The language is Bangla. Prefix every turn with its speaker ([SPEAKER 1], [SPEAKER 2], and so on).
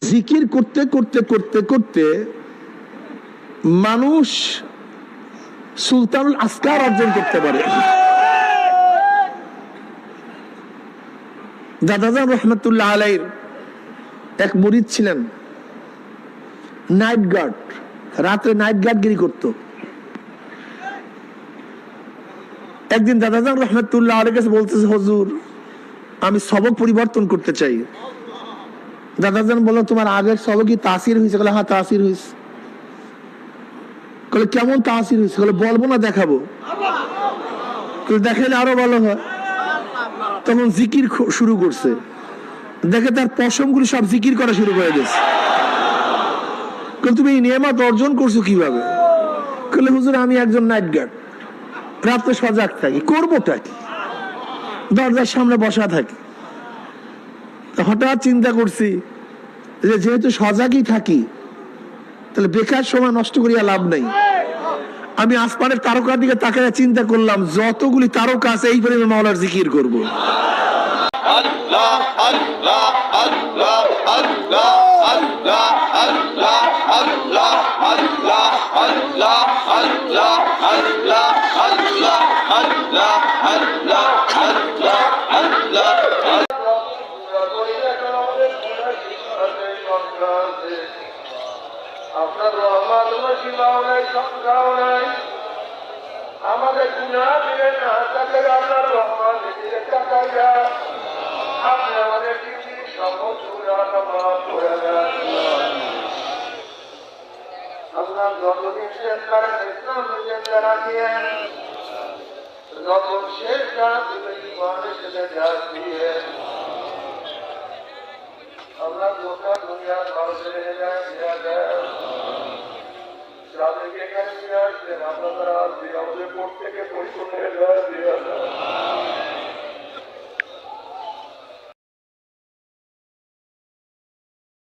[SPEAKER 1] জিকির করতে করতে করতে করতে মানুষ সুলতানুল আসকার অর্জন করতে পারে। দাদাজান রহমতুল্লাহ আলাইহির এক মুরিদ ছিলেন, নাইট গার্ড, রাত্রে নাইট গার্ডগিরি করত। একদিন দাদাজান রহমতুল্লাহ আলাইহির কাছে বলতেছে, হুজুর আমি সবক পরিবর্তন করতে চাই। দাদাজান বলল, তোমার আগের সবক কি তাসির হয়েছে? বলে হ্যাঁ তাসির হয়েছে। বলে কেমন তাসির হয়েছে? বলে বলবো না, দেখাবো। দেখাইলে আরো ভালো হয়। তখন জিকির শুরু করছে, দেখে তার পশমগুলি সব জিকির করা শুরু করে দিয়েছে। তুমি এই নিয়ামত অর্জন করছো কিভাবে? বলে হুজুর আমি একজন নাইট গার্ড, রাত্রে সজাগ থাকি, করবোটা কি? দরজার সামনে বসা থাকি। হঠাৎ চিন্তা করছি যে যেহেতু সজাগই থাকি, তাহলে বেকার সময় নষ্ট করিয়া লাভ নাই। আমি আসমানের তারকার দিকে তাকাইয়া চিন্তা করলাম, যতগুলি তারকা আছে এই পরিমাণ মাওলার জিকির করব।
[SPEAKER 2] আপনার রহমান সীমাও নাই, সংখ্যাও নাই। আমাদের গুনাহ দিলেন না, তাকে আপনার রহমান দিকে তাকাইয়া আপনি আমাদের পৃথিবীর সমস্ত গুনাহ মাফ করে দেন। আপনার যতদিন শেষ করেন ইসলাম জিন্দা রাখিয়েন, যত শেষ কাজ দিবেন ইমানের সাথে কাজ দিয়ে আপনার গোটা দুনিয়ার মানুষের হেদায়েত দিয়ে দেন। যাদেরকে এখানে নিয়ে আসলেন আপনারা আমাদের প্রত্যেকে পরিপূর্ণ হেদায়েত দিয়ে দেন।